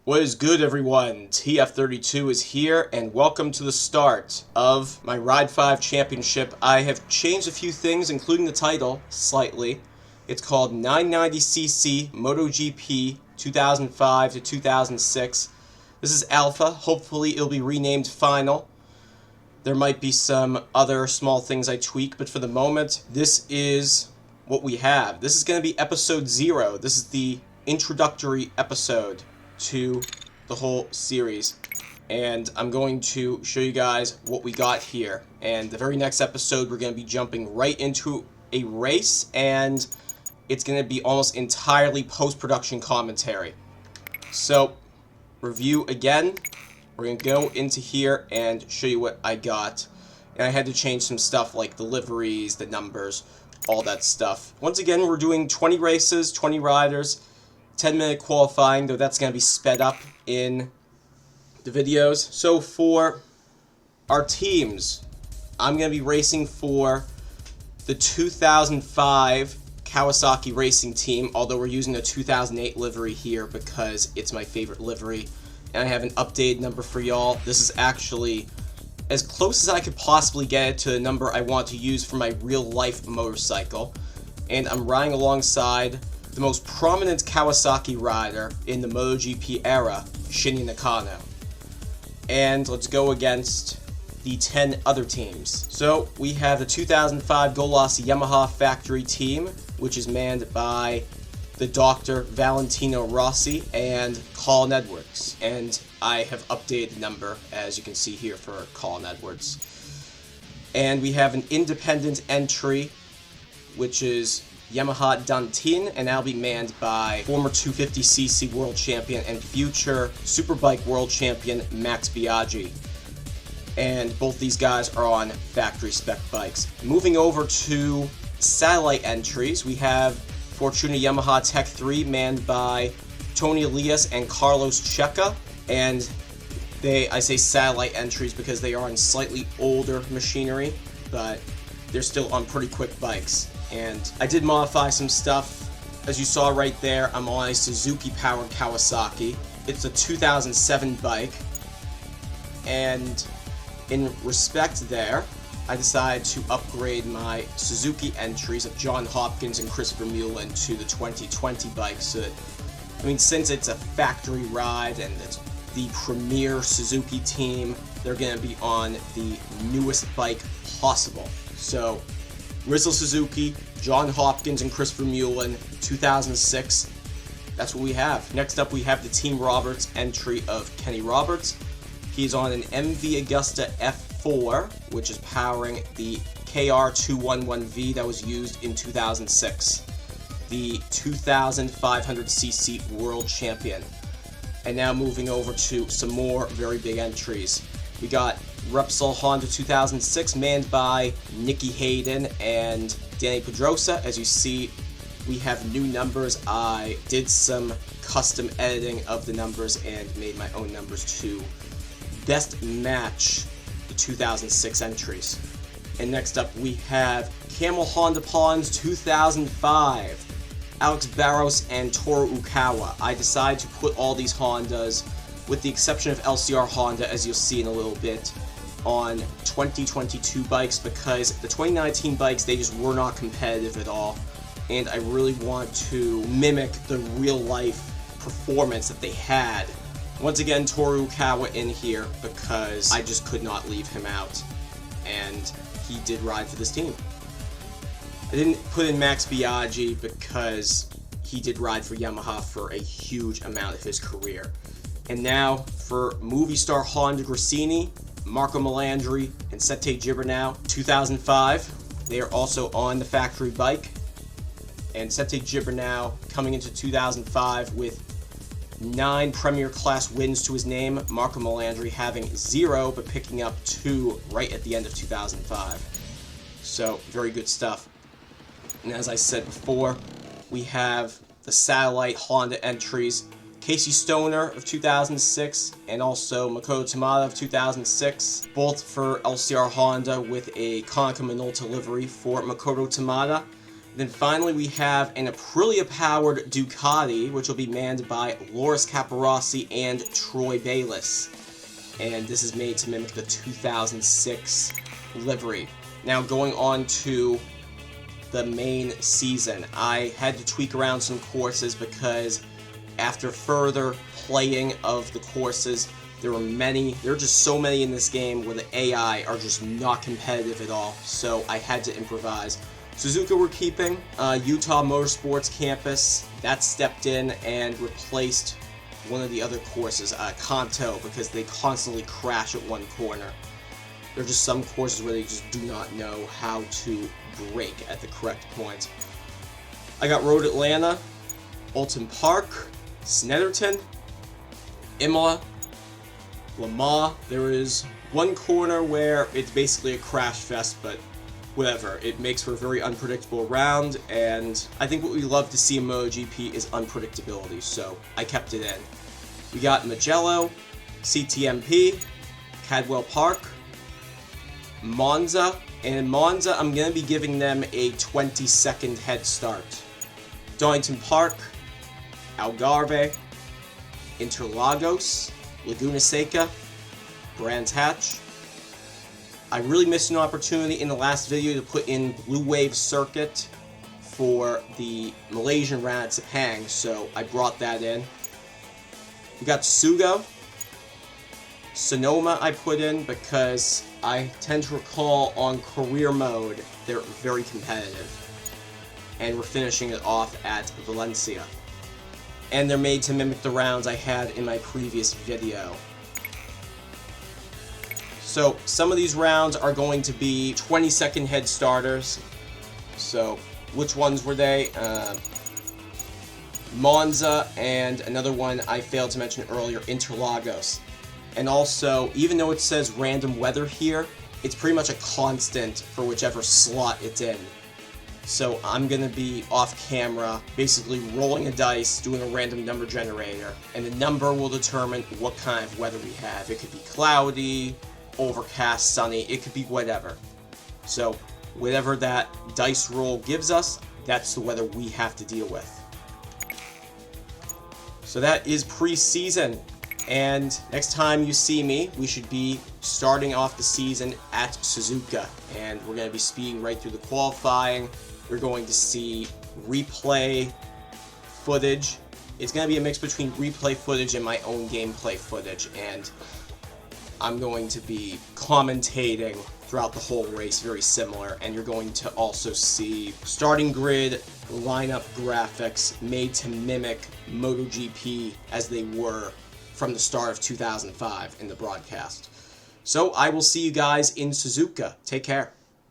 What is good, everyone? TF32 is here, and welcome to the start of my Ride 5 Championship. I have changed a few things, including the title, slightly. It's called 990cc MotoGP 2005 to 2006. This is Alpha. Hopefully it'll be renamed Final. There might be some other small things I tweak, but for the moment, this is what we have. This is going to be episode 0. This is the introductory episode to the whole series, and I'm going to show you guys what we got here. And the very next episode, we're going to be jumping right into a race, and it's going to be almost entirely post-production commentary. So, review again. We're going to go into here and show you what I got. And I had to change some stuff like the liveries, the numbers, all that stuff. Once again, we're doing 20 races, 20 riders, 10-minute qualifying, though that's going to be sped up in the videos. So for our teams, I'm going to be racing for the 2005 Kawasaki Racing Team, although we're using a 2008 livery here because it's my favorite livery. And I have an updated number for y'all. This is actually as close as I could possibly get it to the number I want to use for my real-life motorcycle. And I'm riding alongside the most prominent Kawasaki rider in the MotoGP era, Shinya Nakano. And let's go against the 10 other teams. So we have the 2005 Golas Yamaha factory team, which is manned by the Dr. Valentino Rossi and Colin Edwards. And I have updated the number, as you can see here, for Colin Edwards. And we have an independent entry, which is Yamaha Dantin, and that'll be manned by former 250cc world champion and future Superbike world champion Max Biaggi. And both these guys are on factory spec bikes. Moving over to satellite entries, we have Fortuna Yamaha Tech 3 manned by Tony Elias and Carlos Checa. And I say satellite entries because they are on slightly older machinery, but they're still on pretty quick bikes. And I did modify some stuff. As you saw right there, I'm on a Suzuki-powered Kawasaki. It's a 2007 bike. And in respect there, I decided to upgrade my Suzuki entries of John Hopkins and Christopher Mullen to the 2020 bike. So that, since it's a factory ride and it's the premier Suzuki team, they're going to be on the newest bike possible. So Rizzo Suzuki, John Hopkins, and Christopher Mullen, 2006. That's what we have. Next up, we have the Team Roberts entry of Kenny Roberts. He's on an MV Agusta F4, which is powering the KR211V that was used in 2006. The 2,500cc world champion. And now moving over to some more very big entries. We got Repsol Honda 2006, manned by Nicky Hayden and Danny Pedrosa. As you see, we have new numbers. I did some custom editing of the numbers and made my own numbers to best match the 2006 entries. And next up, we have Camel Honda Ponds 2005. Alex Barros and Toru Ukawa. I decided to put all these Hondas, with the exception of LCR Honda, as you'll see in a little bit, on 2022 bikes because the 2019 bikes, they just were not competitive at all, and I really want to mimic the real-life performance that they had. Once again, Toru Ukawa in here because I just could not leave him out, and he did ride for this team. I didn't put in Max Biaggi because he did ride for Yamaha for a huge amount of his career. And now for Movie Star Honda Grassini, Marco Melandri, and Sete Gibernau, 2005. They are also on the factory bike. And Sete Gibernau coming into 2005 with 9 Premier Class wins to his name. Marco Melandri having 0, but picking up 2 right at the end of 2005. So, very good stuff. And as I said before, we have the satellite Honda entries. Casey Stoner of 2006 and also Makoto Tamada of 2006, both for LCR Honda with a Konica Minolta livery for Makoto Tamada. Then finally we have an Aprilia-powered Ducati, which will be manned by Loris Capirossi and Troy Bayliss. And this is made to mimic the 2006 livery. Now going on to the main season, I had to tweak around some courses because after further playing of the courses, there are just so many in this game where the AI are just not competitive at all, so I had to improvise. Suzuka we're keeping. Utah Motorsports Campus, that stepped in and replaced one of the other courses, Kanto, because they constantly crash at one corner. There are just some courses where they just do not know how to brake at the correct point. I got Road Atlanta, Alton Park, Snetterton, Imola, Lamar. There is one corner where it's basically a crash fest, but whatever. It makes for a very unpredictable round, and I think what we love to see in MotoGP is unpredictability, so I kept it in. We got Mugello, CTMP, Cadwell Park, Monza, and in Monza I'm going to be giving them a 20-second head start. Donington Park, Algarve, Interlagos, Laguna Seca, Brands Hatch. I really missed an opportunity in the last video to put in Blue Wave Circuit for the Malaysian round at Sepang, so I brought that in. We got Sugo. Sonoma I put in because I tend to recall on career mode they're very competitive. And we're finishing it off at Valencia. And they're made to mimic the rounds I had in my previous video. So some of these rounds are going to be 20-second head starters. So which ones were they? Monza, and another one I failed to mention earlier, Interlagos. And also, even though it says random weather here, it's pretty much a constant for whichever slot it's in. So I'm going to be off camera, basically rolling a dice, doing a random number generator, and the number will determine what kind of weather we have. It could be cloudy, overcast, sunny, it could be whatever. So whatever that dice roll gives us, that's the weather we have to deal with. So that is preseason, and next time you see me, we should be starting off the season at Suzuka, and we're going to be speeding right through the qualifying. We're going to see replay footage. It's going to be a mix between replay footage and my own gameplay footage, and I'm going to be commentating throughout the whole race, very similar, and you're going to also see starting grid lineup graphics made to mimic MotoGP as they were from the start of 2005 in the broadcast. So I will see you guys in Suzuka. Take care.